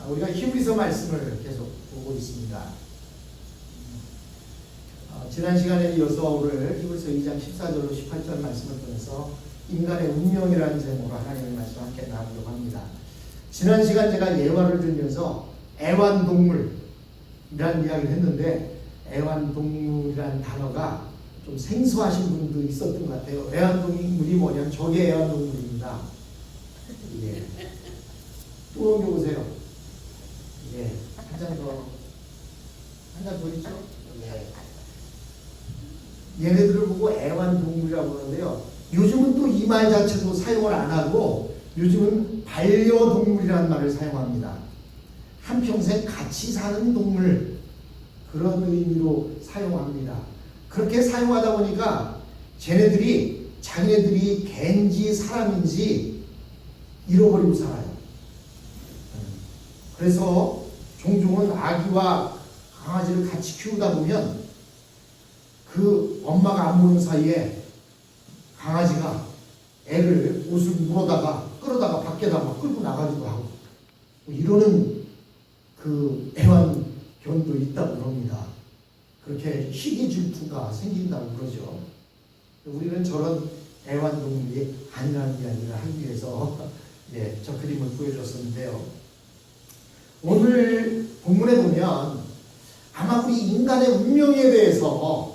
우리가 히브리서 말씀을 계속 보고 있습니다. 지난 시간에 이어서 오늘 히브리서 2장 14절로 18절 말씀을 통해서 인간의 운명이라는 제목으로 하나님의 말씀을 함께 나누려고 합니다. 지난 시간 제가 예화를 들면서 애완동물이라는 이야기를 했는데, 애완동물이라는 단어가 좀 생소하신 분도 있었던 것 같아요. 애완동물이 뭐냐면 저게 애완동물입니다. 예. 또 넘겨보세요. 예. 한 장 더 있죠? 예. 얘네들을 보고 애완동물이라고 하는데요. 요즘은 또 이 말 자체도 사용을 안 하고 요즘은 반려동물이라는 말을 사용합니다. 한평생 같이 사는 동물, 그런 의미로 사용합니다. 그렇게 사용하다 보니까 자기네들이 개인지 사람인지 잃어버리고 살아요. 그래서 종종은 아기와 강아지를 같이 키우다 보면 그 엄마가 안 보는 사이에 강아지가 애를 옷을 물어다가 끌어다가 밖에다 막 끌고 나가기도 하고 이러는 그 애완견도 있다고 합니다. 그렇게 희귀 질투가 생긴다고 그러죠. 우리는 저런 애완동물이 아니라는 이야기를 하기 위해서 저 그림을 보여줬었는데요. 오늘 본문에 보면 아마 우리 인간의 운명에 대해서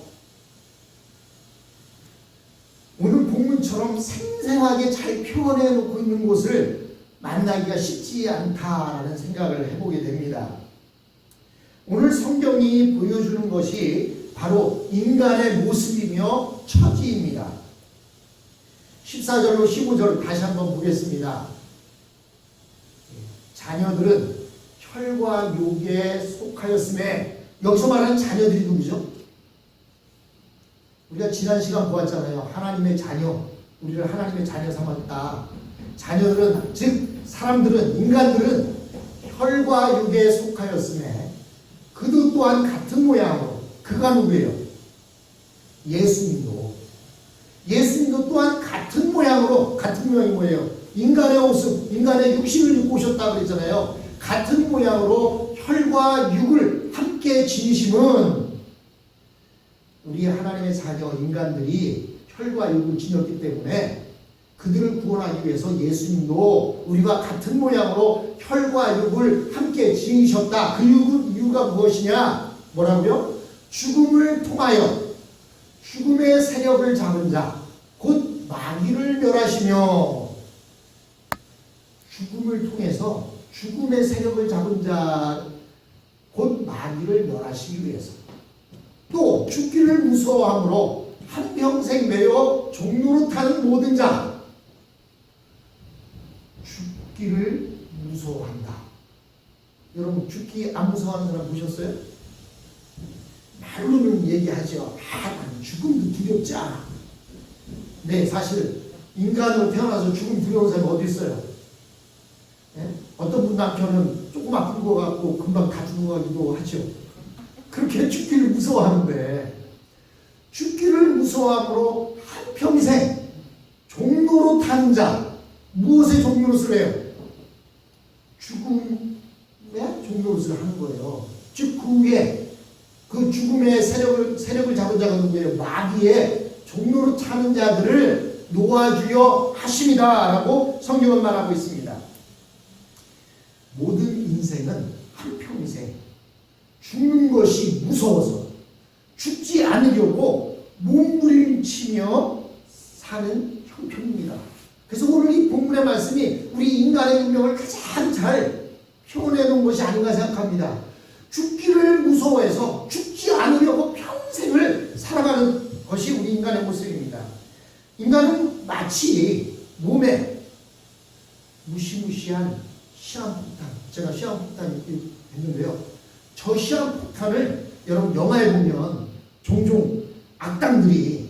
오늘 본문처럼 생생하게 잘 표현해 놓고 있는 곳을 만나기가 쉽지 않다라는 생각을 해보게 됩니다. 오늘 성경이 보여주는 것이 바로 인간의 모습이며 처지입니다. 14절로 15절 다시 한번 보겠습니다. 자녀들은 혈과 육에 속하였음에, 여기서 말하는 자녀들이 누구죠? 우리가 지난 시간 보았잖아요. 하나님의 자녀, 우리를 하나님의 자녀 삼았다. 자녀들은, 즉 사람들은, 인간들은 혈과 육에 속하였음에 그도 또한 같은 모양으로, 그가 누구예요? 예수님도 또한 같은 모양으로, 같은 모양이 뭐예요? 인간의 모습, 인간의 육신을 입고 오셨다 그랬잖아요. 같은 모양으로 혈과 육을 함께 지니심은, 우리 하나님의 자녀 인간들이 혈과 육을 지녔기 때문에 그들을 구원하기 위해서 예수님도 우리와 같은 모양으로 혈과 육을 함께 지니셨다. 그 이유가 무엇이냐? 뭐라고요? 죽음을 통하여 죽음의 세력을 잡은 자, 곧 마귀를 멸하시며, 죽음을 통해서 죽음의 세력을 잡은 자, 곧 마귀를 멸하시기 위해서, 또 죽기를 무서워함으로 한평생 매여 종로로 타는 모든 자, 죽기를 무서워한다. 여러분 죽기 안 무서워하는 사람 보셨어요? 말로는 얘기하죠. 난 죽음도 두렵지 않아. 네, 사실 인간으로 태어나서 죽음 두려운 사람이 어디 있어요? 네? 어떤 분 남편은 조금 아픈 거 같고 금방 다 죽어가기도 하죠. 그렇게 죽기를 무서워하는데, 죽기를 무서워함으로 한평생 종로로 타는 자, 무엇의 종로릇을 해요? 죽음의 종로릇을 하는 거예요. 즉 그 위에 그 죽음의 세력을 잡은 자가 누구예요? 마귀의 종로로 타는 자들을 놓아주려 하심이다 라고 성경은 말하고 있습니다. 모든 인생은 한평생 죽는 것이 무서워서 죽지 않으려고 몸부림치며 사는 형편입니다. 그래서 오늘 이 본문의 말씀이 우리 인간의 운명을 가장 잘 표현해 놓은 것이 아닌가 생각합니다. 죽기를 무서워해서 죽지 않으려고 평생을 살아가는 것이 우리 인간의 모습입니다. 인간은 마치 몸에 무시무시한 시한폭탄, 제가 시한폭탄 했는데요. 저 시한폭탄을 여러분 영화에 보면 종종 악당들이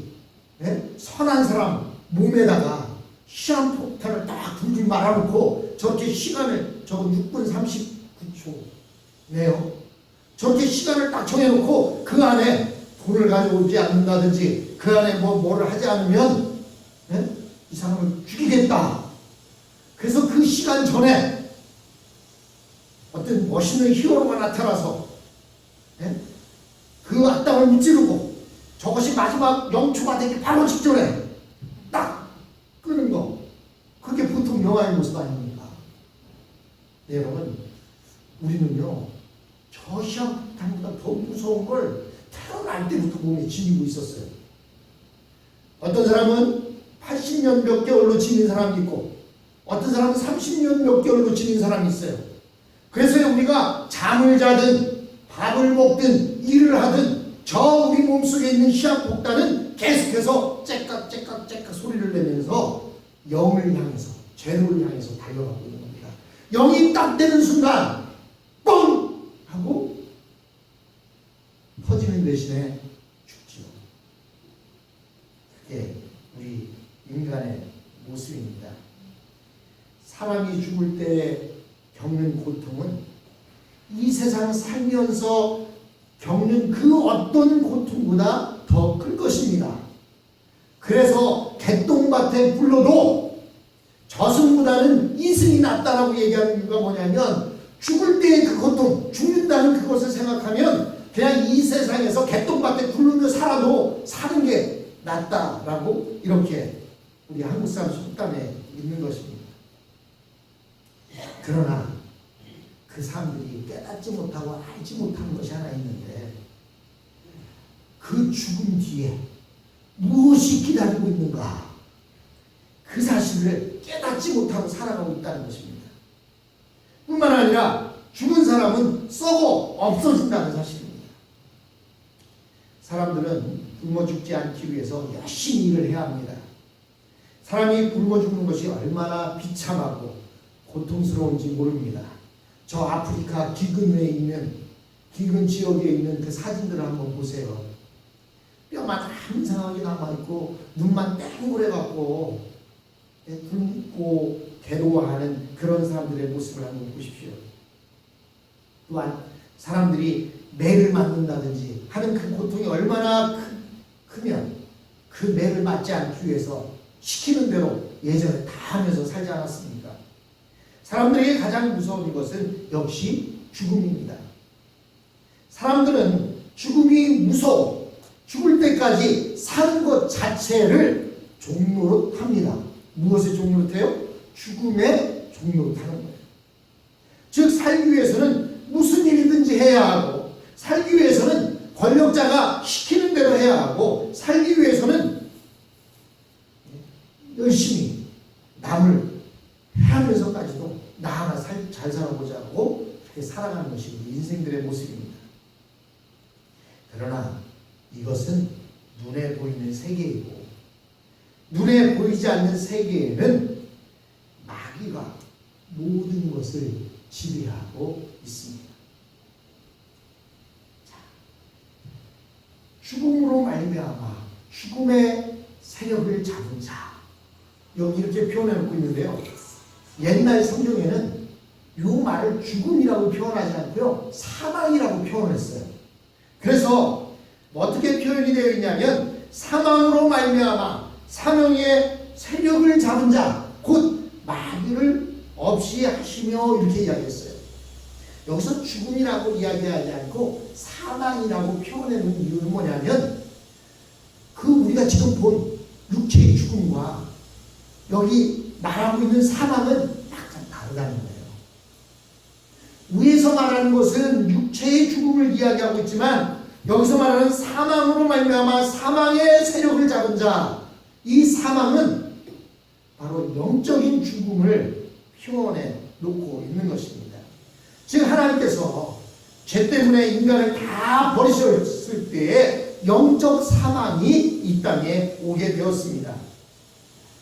선한 사람 몸에다가 시한폭탄을 딱 불줄 말아놓고 저렇게 시간을 6분 39초 네요. 저렇게 시간을 딱 정해놓고 그 안에 돈을 가져오지 않는다든지 그 안에 뭐를 하지 않으면 이 사람을 죽이겠다. 그래서 그 시간 전에 어떤 멋있는 히어로가 나타나서 그 악당을 무찌르고 저것이 마지막 영초가 되기 바로 직전에 딱 끄는 거, 그게 보통 영화의 모습 아닙니까? 네, 여러분, 우리는요 저 시한폭탄보다 더 무서운 걸 태어날 때부터 몸에 지니고 있었어요. 어떤 사람은 80년 몇 개월로 지닌 사람이 있고 어떤 사람은 30년 몇 개월로 지닌 사람이 있어요. 그래서 우리가 잠을 자든 밥을 먹든 일을 하든 저 우리 몸속에 있는 시한폭탄은 계속해서 째깍째깍째깍 소리를 내면서 영을 향해서, 죄를 향해서 달려가고 있는 겁니다. 영이 딱 되는 순간 뻥! 하고 퍼지는 대신에 죽지요. 그게 우리 인간의 모습입니다. 사람이 죽을 때 겪는 고통은 이 세상 살면서 겪는 그 어떤 고통보다 더 클 것입니다. 그래서 개똥밭에 불러도 저승보다는 이승이 낫다라고 얘기하는 이유가 뭐냐면, 죽을 때의 그 고통, 죽는다는 그것을 생각하면 그냥 이 세상에서 개똥밭에 굴르며 살아도 사는 게 낫다라고 이렇게 우리 한국 사람 속담에 있는 것입니다. 그러나 그 사람들이 깨닫지 못하고 알지 못하는 것이 하나 있는데, 그 죽음 뒤에 무엇이 기다리고 있는가, 그 사실을 깨닫지 못하고 살아가고 있다는 것입니다. 뿐만 아니라 죽은 사람은 썩어 없어진다는 사실입니다. 사람들은 굶어 죽지 않기 위해서 열심히 일을 해야 합니다. 사람이 굶어 죽는 것이 얼마나 비참하고 고통스러운지 모릅니다. 저 아프리카 기근 지역에 있는 그 사진들을 한번 보세요. 뼈만 항상하게 남아있고 눈만 땡그래갖고 굶고 괴로워하는 그런 사람들의 모습을 한번 보십시오. 또한 사람들이 매를 맞는다든지 하는 그 고통이 얼마나 크면 그 매를 맞지 않기 위해서 시키는 대로 예전에 다 하면서 살지 않았습니까? 사람들에게 가장 무서운 것은 역시 죽음입니다. 사람들은 죽음이 무서워 죽을 때까지 사는 것 자체를 종노릇합니다. 무엇의 종노릇해요? 죽음의 종노릇하는 거예요. 즉 살기 위해서는 무슨 일이든지 해야 하고, 살기 위해서는 권력자가 시키는 대로 해야 하고, 살기 위해서는 열심히 남을 해하면서까지도 나 하나 잘 살아보자고 그렇게 살아가는 것이 인생들의 모습입니다. 그러나 이것은 눈에 보이는 세계이고, 눈에 보이지 않는 세계에는 마귀가 모든 것을 지배하고 있습니다. 자, 죽음으로 말미암아 죽음의 세력을 잡은 자, 여기 이렇게 표현해 놓고 있는데요. 옛날 성경에는 이 말을 죽음이라고 표현하지 않고요, 사망이라고 표현했어요. 그래서 어떻게 표현이 되어 있냐면, 사망으로 말미암아 사명의 세력을 잡은 자, 곧 마귀를 없이 하시며, 이렇게 이야기했어요. 여기서 죽음이라고 이야기하지 않고 사망이라고 표현해 놓은 이유는 뭐냐면, 그 우리가 지금 본 육체의 죽음과 여기 말하고 있는 사망은 약간 다르다는 거예요. 위에서 말하는 것은 육체의 죽음을 이야기하고 있지만, 여기서 말하는 사망으로 말미암아 사망의 세력을 잡은 자, 이 사망은 바로 영적인 죽음을 표현해 놓고 있는 것입니다. 즉 하나님께서 죄 때문에 인간을 다 버리셨을 때에 영적 사망이 이 땅에 오게 되었습니다.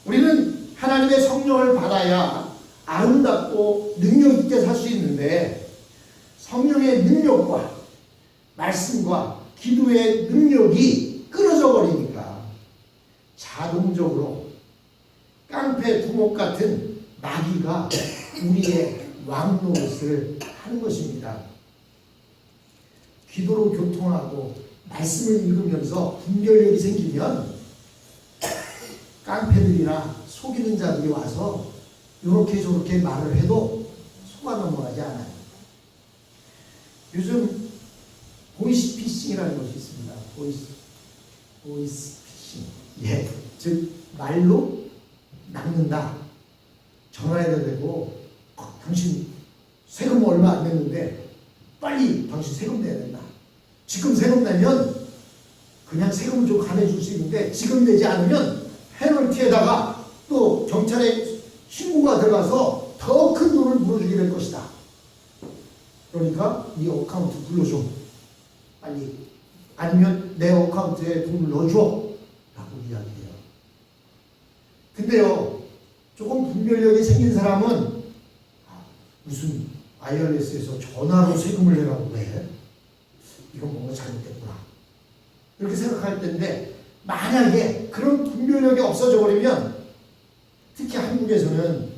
우리는 하나님의 성령을 받아야 아름답고 능력 있게 살 수 있는데, 성령의 능력과 말씀과 기도의 능력이 끊어져 버리니까 자동적으로 깡패 두목 같은 마귀가 우리의 왕노릇을 하는 것입니다. 기도로 교통하고 말씀을 읽으면서 분별력이 생기면 깡패들이나 속이는 자들이 와서 이렇게 저렇게 말을 해도 속아 넘어가지 않아요. 요즘 보이스피싱이라는 것이 있습니다. 보이스피싱. 예, 즉 말로 낚는다. 전화해야 되고, 당신 세금 얼마 안 냈는데 빨리 당신 세금 내야 된다. 지금 세금 내면 그냥 세금을 좀 감해줄 수 있는데 지금 내지 않으면 페널티에다가 또 경찰에 신고가 들어가서 더 큰 돈을 물어주게 될 것이다. 그러니까 이 어카운트 불러줘. 빨리. 아니면 내 어카운트에 돈을 넣어줘. 라고 이야기해요. 근데요, 조금 분별력이 생긴 사람은 무슨 IRS에서 전화로 세금을 내라고 해? 이건 뭔가 잘못됐구나. 이렇게 생각할 텐데, 만약에 그런 분별력이 없어져 버리면, 특히 한국에서는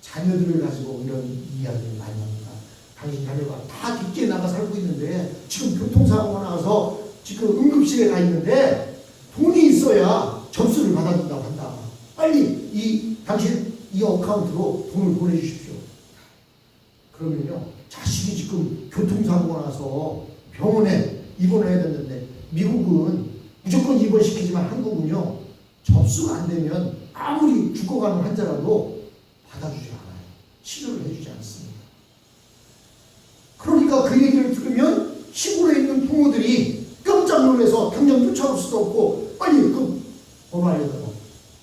자녀들을 가지고 이런 이야기를 많이 합니다. 당신 자녀가 다 뒷길 나가 살고 있는데 지금 교통사고가 나서 지금 응급실에 가 있는데 돈이 있어야 접수를 받아준다고 한다. 빨리 당신 이 어카운트로 돈을 보내주십시오. 그러면요, 자식이 지금 교통사고가 나서 병원에 입원해야 되는데, 미국은 무조건 입원시키지만 한국은요, 접수가 안 되면 아무리 죽어가는 환자라도 받아주지 않아요. 치료를 해주지 않습니다. 그러니까 그 얘기를 들으면 시골에 있는 부모들이 깜짝 놀라서 당장 쫓아올 수도 없고 빨리 그 번호 알려달라고.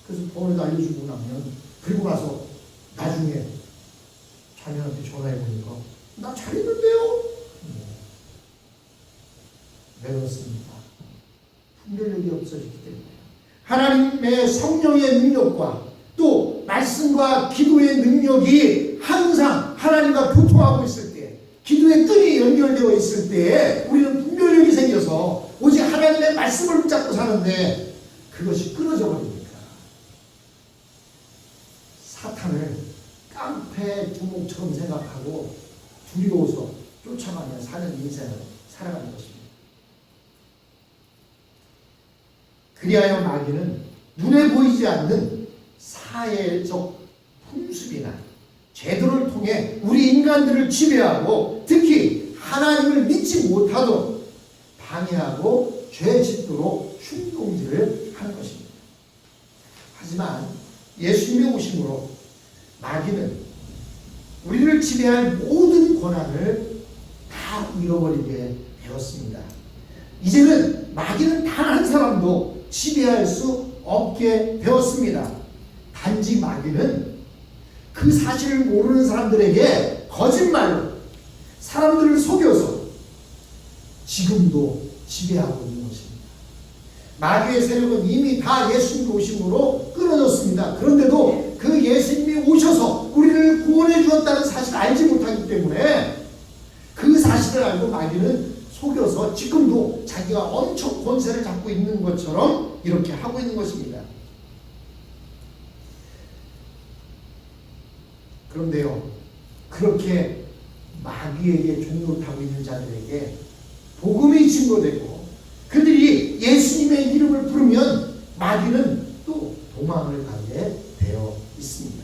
그래서 번호를 알려주고 나면, 그리고 나서 나중에 자녀한테 전화해보니까 나 잘했는데요? 왜 그렇습니까? 분별력이 없어졌기 때문에. 하나님의 성령의 능력과 또 말씀과 기도의 능력이 항상 하나님과 교통하고 있을 때, 기도의 끈이 연결되어 있을 때에 우리는 분별력이 생겨서 오직 하나님의 말씀을 붙잡고 사는데 그것이 끊어져 버립니다. 사탄을 깡패 두목처럼 생각하고 두려워서 쫓아가며 사는 인생을 살아가는 것입니다. 그리하여 마귀는 눈에 보이지 않는 사회적 풍습이나 제도를 통해 우리 인간들을 지배하고 특히 하나님을 믿지 못하도록 방해하고 죄 짓도록 충동질을 하는 것입니다. 하지만 예수님의 오심으로 마귀는 우리를 지배할 모든 권한을 다 잃어버리게 되었습니다. 이제는 마귀는 단 한 사람도 지배할 수 없게 되었습니다. 단지 마귀는 그 사실을 모르는 사람들에게 거짓말로 사람들을 속여서 지금도 지배하고 있는 것입니다. 마귀의 세력은 이미 다 예수님 오심으로 끊어졌습니다. 그런데도 그 예수님이 오셔서 우리를 구원해 주었다는 사실을 알지 못하기 때문에 그 사실을 알고 마귀는 속여서 지금도 자기가 엄청 권세를 잡고 있는 것처럼 이렇게 하고 있는 것입니다. 그런데요, 그렇게 마귀에게 종노릇하고 있는 자들에게 복음이 증거되고 그들이 예수님의 이름을 부르면 마귀는 또 도망을 가게 되어 있습니다.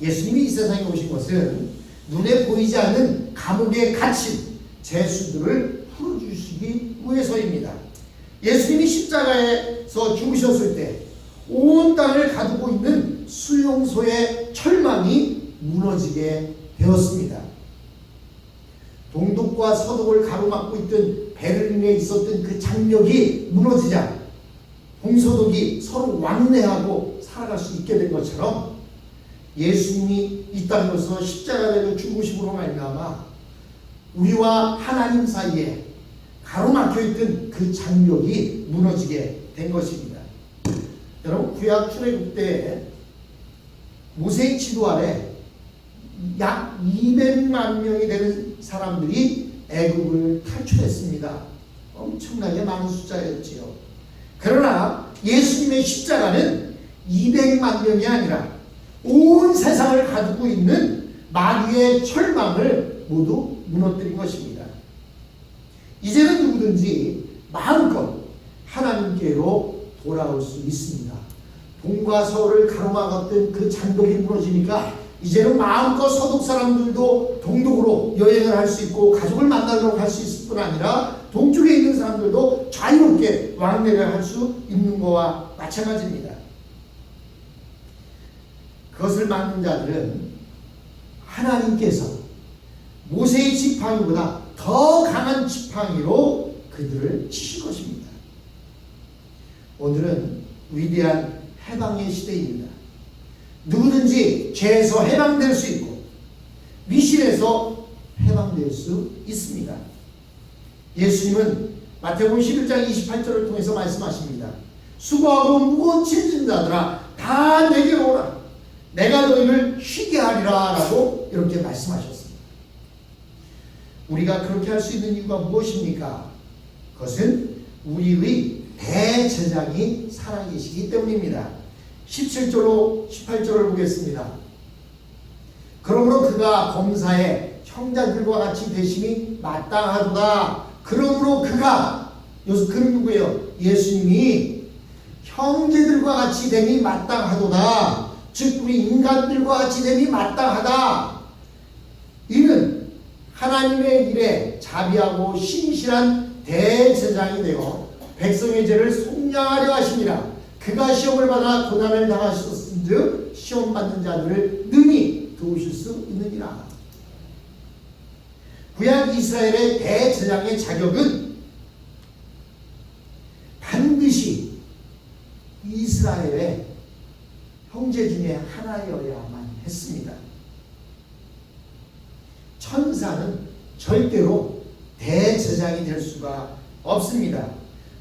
예수님이 이 세상에 오신 것은 눈에 보이지 않는 감옥에 갇힌 죄수들을 풀어주시기 위해서입니다. 예수님이 십자가에서 죽으셨을 때 온 땅을 가두고 있는 수용소의 철망이 무너지게 되었습니다. 동독과 서독을 가로막고 있던 베를린에 있었던 그 장벽이 무너지자 동서독이 서로 왕래하고 살아갈 수 있게 된 것처럼 예수님이 이 땅에서 십자가에서 죽으심으로 말미암아 우리와 하나님 사이에 가로막혀 있던 그 장벽이 무너지게 된 것입니다. 여러분, 구약 출애굽 때 모세의 지도 아래 약 200만 명이 되는 사람들이 애굽을 탈출했습니다. 엄청나게 많은 숫자였지요. 그러나 예수님의 십자가는 200만 명이 아니라 온 세상을 가두고 있는 마귀의 철망을 모두 무너뜨린 것입니다. 이제는 누구든지 마음껏 하나님께로 돌아올 수 있습니다. 동과 서를 가로막았던 그 장벽이 무너지니까 이제는 마음껏 서독 사람들도 동독으로 또 여행을 할 수 있고 가족을 만나러 갈 수 있을 뿐 아니라 동쪽에 있는 사람들도 자유롭게 왕래를 할 수 있는 것과 마찬가지입니다. 그것을 막는 자들은 하나님께서 모세의 지팡이보다 더 강한 지팡이로 그들을 치실 것입니다. 오늘은 위대한 해방의 시대입니다. 누구든지 죄에서 해방될 수 있고 미신에서 해방될 수 있습니다. 예수님은 마태복음 11장 28절을 통해서 말씀하십니다. 수고하고 무거운 짐진 자들아 다 내게로 오라. 내가 너희를 쉬게 하리라 라고 이렇게 말씀하셨습니다. 우리가 그렇게 할 수 있는 이유가 무엇입니까? 그것은 우리의 대제장이 살아계시기 때문입니다. 17절로 18절을 보겠습니다. 그러므로 그가 범사에 형제들과 같이 되심이 마땅하도다. 그러므로 그가, 그는 누구예요? 예수님이 형제들과 같이 됨이 마땅하도다. 즉 우리 인간들과 같이 됨이 마땅하다. 이는 하나님의 일에 자비하고 신실한 대제장이 되어 백성의 죄를 속량하려 하심이라. 그가 시험을 받아 고난을 당하셨은즉 시험 받는 자들을 능히 도우실 수 있느니라. 구약 이스라엘의 대제장의 자격은 반드시 이스라엘의 형제 중에 하나여야만 했습니다. 천사는 절대로 대제장이 될 수가 없습니다.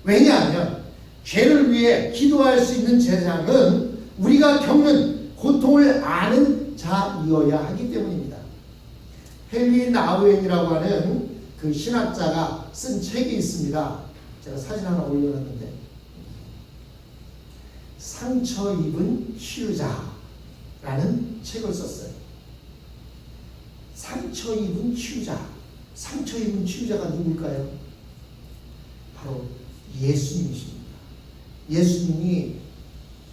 왜냐하면 죄를 위해 기도할 수 있는 제장은 우리가 겪는 고통을 아는 자이어야 하기 때문입니다. 헨리 나우엔이라고 하는 그 신학자가 쓴 책이 있습니다. 제가 사진 하나 올려놨는데, 상처 입은 치유자라는 책을 썼어요. 상처 입은 치유자. 상처 입은 치유자가 누굴까요? 바로 예수님이십니다. 예수님이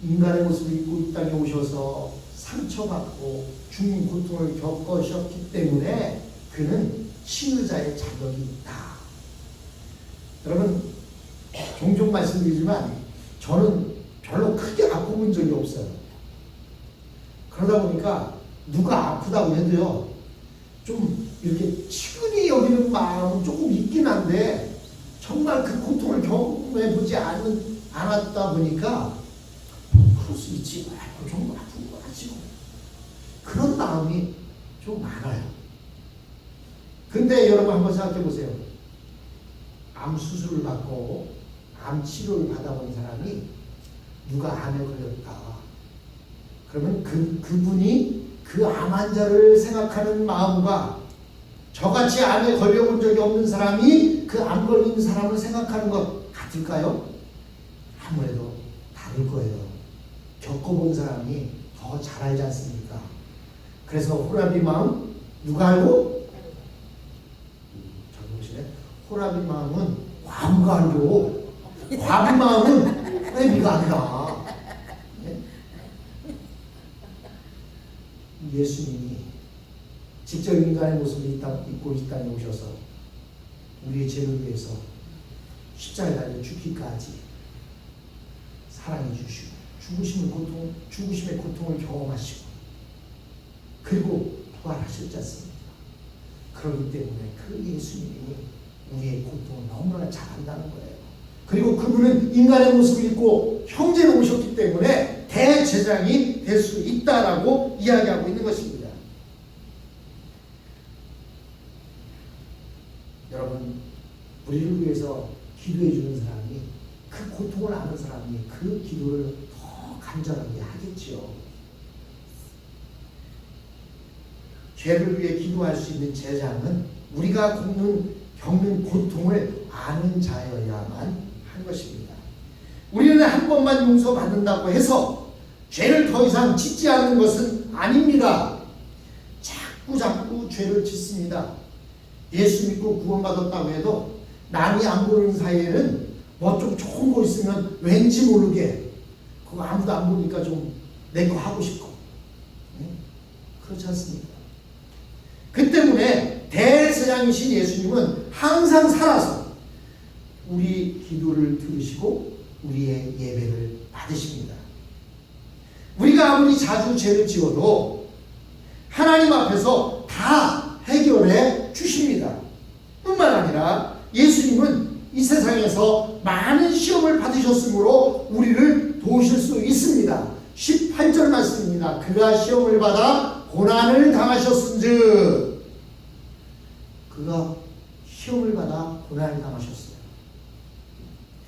인간의 모습을 입고 이 땅에 오셔서 상처받고 죽는 고통을 겪으셨기 때문에 그는 치유자의 자격이 있다. 여러분, 종종 말씀드리지만 저는 별로 크게 아파본 적이 없어요. 그러다 보니까 누가 아프다고 해도요, 좀 이렇게 치근히 여기는 마음은 조금 있긴 한데 정말 그 고통을 경험해보지 않았다 보니까 그럴 수 있지, 좀 아픈 거 같지, 그런 마음이 좀 많아요. 근데 여러분 한번 생각해 보세요. 암 수술을 받고 암 치료를 받아본 사람이 누가 암에 걸렸다. 그러면 그분이 그 암 환자를 생각하는 마음과 저같이 암에 걸려본 적이 없는 사람이 그 암 걸린 사람을 생각하는 것 같을까요? 아무래도 다를 거예요. 겪어본 사람이 더 잘 알지 않습니까? 그래서 호라비 마음 누가 알고? 잘 보시네. 호라비 마음은 과부가 알고, 과부 마음은 호라비가 아니라. 네? 예수님이 직접 인간의 모습을 입고 이 땅에 오셔서 우리의 죄를 위해서 십자가에 달려 죽기까지 사랑해 주시고 죽으심의 고통을 경험하시고 그리고 부활하셨지 않습니까? 그렇기 때문에 그 예수님이 우리의 고통을 너무나 잘 안다는 거예요. 그리고 그분은 인간의 모습을 입고 형제로 오셨기 때문에 대제장이 될 수 있다라고 이야기하고 있는 것입니다. 여러분, 우리를 위해서 기도해 주는 사람이, 그 고통을 아는 사람이 그 기도를 더 간절하게 하겠지요. 죄를 위해 기도할 수 있는 제장은 우리가 겪는 고통을 아는 자여야만 한 것입니다. 우리는 한 번만 용서받는다고 해서 죄를 더 이상 짓지 않는 것은 아닙니다. 자꾸 죄를 짓습니다. 예수 믿고 구원받았다고 해도 남이 안 보는 사이에는 뭐 좀 좋은 거 있으면 왠지 모르게 그거 아무도 안 보니까 좀 내 거 하고 싶고, 그렇지 않습니까? 그 때문에 대제사장이신 예수님은 항상 살아서 우리 기도를 들으시고 우리의 예배를 받으십니다. 우리가 아무리 자주 죄를 지어도 하나님 앞에서 다 해결해 주십니다. 뿐만 아니라 예수님은 이 세상에서 많은 시험을 받으셨으므로 우리를 도우실 수 있습니다. 18절 말씀입니다. 그가 시험을 받아 고난을 당하셨은즉, 그가 시험을 받아 고난을 당하셨어요.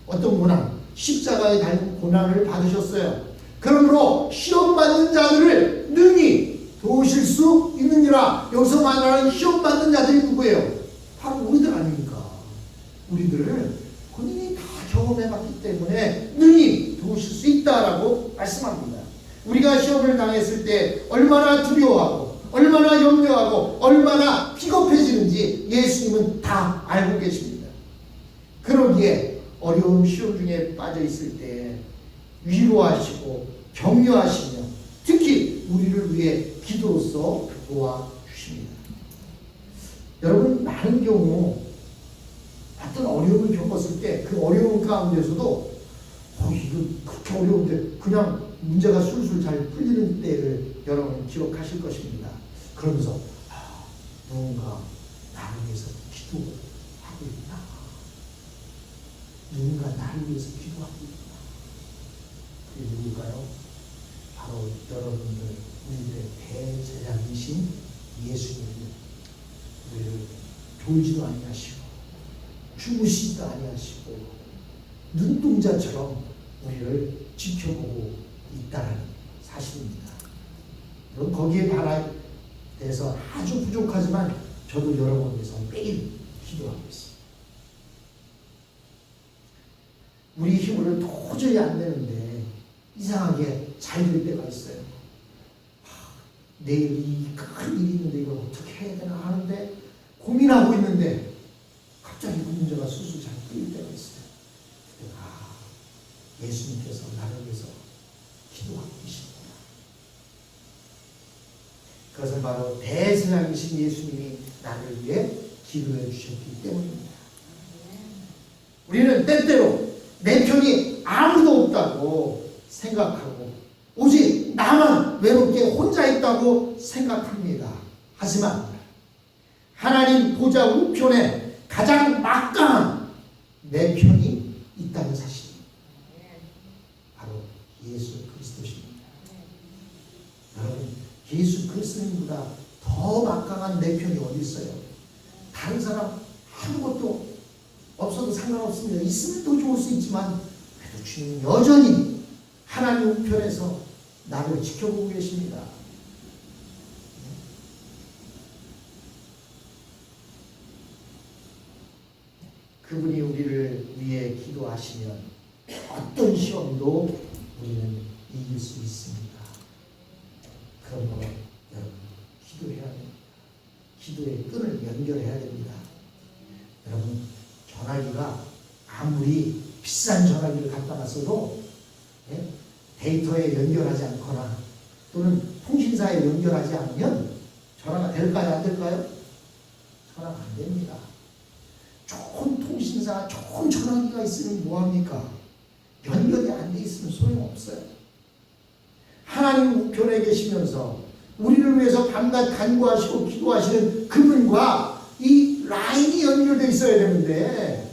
어떤 고난? 십자가에 달린 고난을 받으셨어요. 그러므로 시험 받는 자들을 능히 도우실 수 있느니라. 여기서 말하는 시험 받는 자들이 누구예요? 바로 우리들 아닙니까? 우리들을 본인이 다 경험해봤기 때문에 능히 도우실 수 있다라고 말씀합니다. 우리가 시험을 당했을 때 얼마나 두려워하고 얼마나 염려하고 얼마나 비겁해지는지 예수님은 다 알고 계십니다. 그러기에 어려운 시험 중에 빠져 있을 때 위로하시고 격려하시며 특히 우리를 위해 기도로서 도와주십니다. 여러분, 많은 경우 어떤 어려움을 겪었을 때 그 어려움 가운데서도 이거 그렇게 어려운데 그냥 문제가 술술 잘 풀리는 때를 여러분 기억하실 것입니다. 그러면서 누군가 나를 위해서 기도하고 있나? 누군가 나를 위해서 기도하고 있나? 그게 누굴까요? 바로 여러분들, 우리들의 대제사장이신 예수님이 우리를 졸지도 아니하시고 주무시지도 아니하시고 눈동자처럼 우리를 지켜보고 있다는 사실입니다. 여러분, 거기에 대해서 아주 부족하지만 저도 여러분을 위해서 매일 기도하고 있습니다. 우리 힘으로는 도저히 안 되는데 이상하게 잘 될 때가 있어요. 내일 이 큰 일이 있는데 이걸 어떻게 해야 되나 하는데 고민하고 있는데 갑자기 그 문제가 술술 잘 풀릴 때가 있어요. 예수님께서 나를 위해서 기도하고 계십니다. 그것은 바로 대제사장이신 예수님이 나를 위해 기도해 주셨기 때문입니다. 우리는 때때로 내 편이 아무도 없다고 생각하고 오직 나만 외롭게 혼자 있다고 생각합니다. 하지만 하나님 보좌 우편에 가장 막강한 내 편이 있다는 사실, 바로 예수 그리스도십니다. 여러분, 예수 그리스도님보다 더 막강한 내 편이 어디 있어요? 다른 사람 아무것도 없어도 상관없습니다. 있으면 더 좋을 수 있지만 그래도 주님 여전히 하나님 우편에서 나를 지켜보고 계십니다. 그분이 우리를 위해 기도하시면 어떤 시험도 우리는 이길 수 있습니다. 그러므로 여러분, 기도해야 됩니다. 기도의 끈을 연결해야 됩니다. 여러분, 전화기가 아무리 비싼 전화기를 갖다 놨어도 데이터에 연결하지 않거나 또는 통신사에 연결하지 않으면 전화가 될까요? 안 될까요? 전화가 안 됩니다. 좋은 통신사, 좋은 전화기가 있으면 뭐합니까? 연결이 안 돼 있으면 소용없어요. 하나님 우편에 계시면서 우리를 위해서 밤낮 간구하시고 기도하시는 그분과 이 라인이 연결되어 있어야 되는데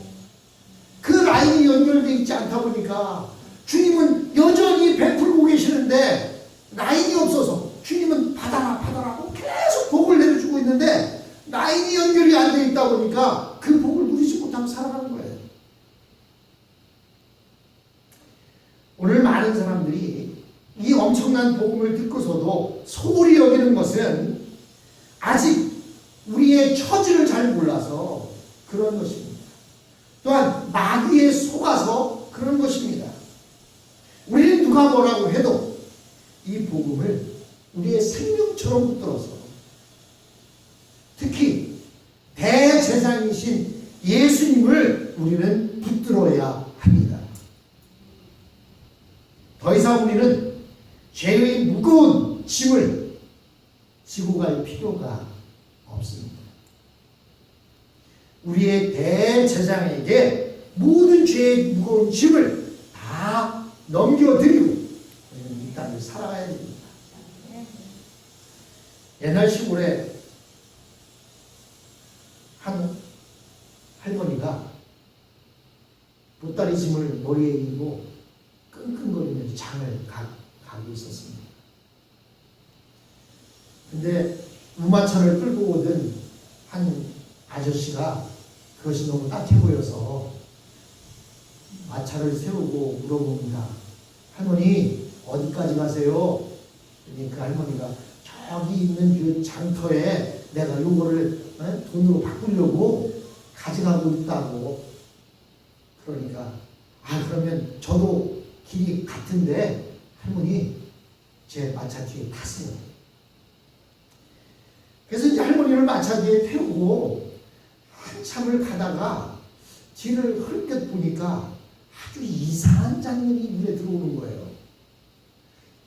그 라인이 연결되어 있지 않다 보니까 주님은 여전히 베풀고 계시는데 라인이 없어서 주님은 받아라 받아라고 계속 복을 내려주고 있는데 라인이 연결이 안 되어 있다 보니까 그 복을 누리지 못하고 살아가는 거예요. 오늘 많은 사람들이 이 엄청난 복음을 듣고서도 소홀히 여기는 것은 아직 우리의 처지를 잘 몰라서 그런 것입니다. 또한 마귀에 속아서 그런 것입니다. 우리는 누가 뭐라고 해도 이 복음을 우리의 생명처럼 붙들어서 특히 대제사장이신 예수님을 우리는 붙들어야 합니다. 더 이상 우리는 죄의 무거운 짐을 지고 갈 필요가 없습니다. 우리의 대제사장에게 모든 죄의 무거운 짐을 다 넘겨드리고 우리는 이 땅을 살아가야 됩니다. 옛날 시골에 한 할머니가 보따리 짐을 머리에 이고 끙끙거리면서 장을 가고 있었습니다. 근데 우마차를 끌고 오던 한 아저씨가 그것이 너무 따뜻해 보여서 마차를 세우고 물어봅니다. 할머니 어디까지 가세요? 그러니 그 할머니가 저기 있는 그 장터에 내가 요거를 돈으로 바꾸려고 가져가고 있다고. 그러니까 그러면 저도 길이 같은데 할머니 제 마차 뒤에 타세요. 그래서 이제 할머니를 마차 뒤에 태우고 한참을 가다가 뒤를 흘끗 보니까 아주 이상한 장면이 눈에 들어오는 거예요.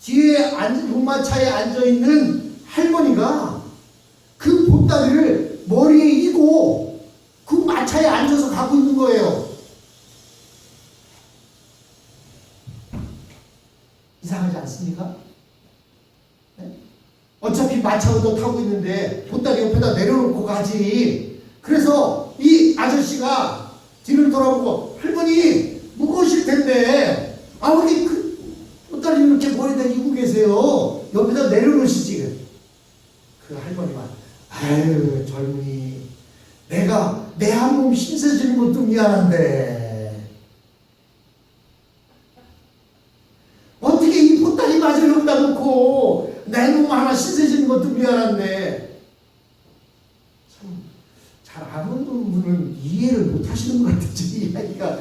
뒤에 우마차에 앉아있는 할머니가 그 보따리를 머리에 이고 그 마차에 앉아서 가고 있는 거예요. 이상하지 않습니까? 네? 어차피 마차도 타고 있는데 보따리 옆에다 내려놓고 가지. 그래서 이 아저씨가 뒤를 돌아보고 할머니 무거우실 텐데 우리 그 보따리 이렇게 머리에다 이고 계세요. 옆에다 내려놓으시지. 그 할머니가 아유 젊은이 내가 내 한 몸 힘세지는 것도 미안한데 어떻게 이 보따리 마저 여기다 놓고 내 몸 하나 신세지는 것도 미안한데 참 잘 아는 분은 이해를 못 하시는 것 같아요. 이 이야기가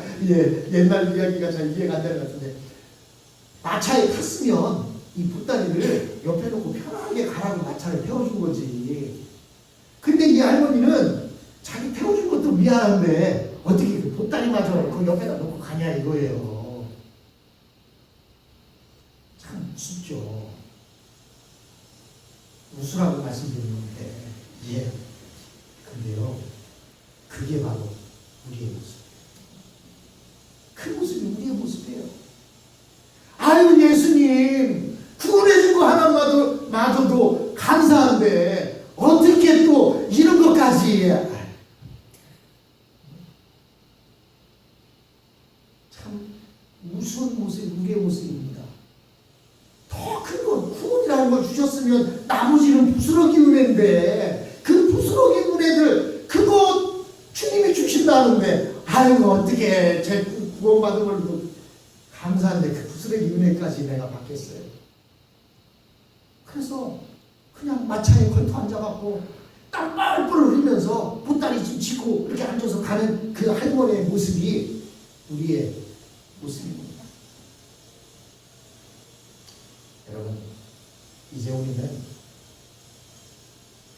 옛날 이야기가 잘 이해가 안 되는 것 같은데 마차에 탔으면 이 보따리를 옆에 놓고 편하게 가라고 마차를 태워준 거지. 근데 이 할머니는 자기 태워준 것도 미안한데 어떻게 그 보따리마저 그 옆에다 놓고 가냐 이거예요. 참 웃죠. 웃으라고 말씀드리는데 근데요 그게 바로 우리의 모습. 그 모습이 우리의 모습이에요. 아유 예수님 구원해준 거 하나마저도 감사한데 어떻게 또 이런 것까지. 참 우스운 모습이 우리의 모습입니다. 더 큰 건 구원이라는 걸 주셨으면 나머지는 부스러기 은혜인데 그 부스러기 은혜들 그거 주님이 주신다는데 어떻게 제 구원받은 걸로 감사한데 그 부스러기 은혜까지 내가 받겠어요. 그래서 그냥 마차에 걸터 앉아갖고 땀 뻘뻘 흘리면서 보따리 좀 짚고 이렇게 앉아서 가는 그 할머니의 모습이 우리의 모습입니다. 여러분 이제 우리는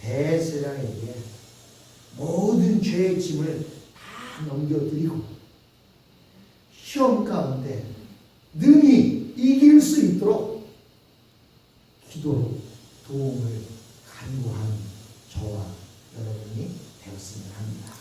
대제사장에게 모든 죄의 짐을 다 넘겨드리고 시험 가운데 능히 이길 수 있도록 기도로 도움을 간구하는 저와 여러분이 되었으면 합니다.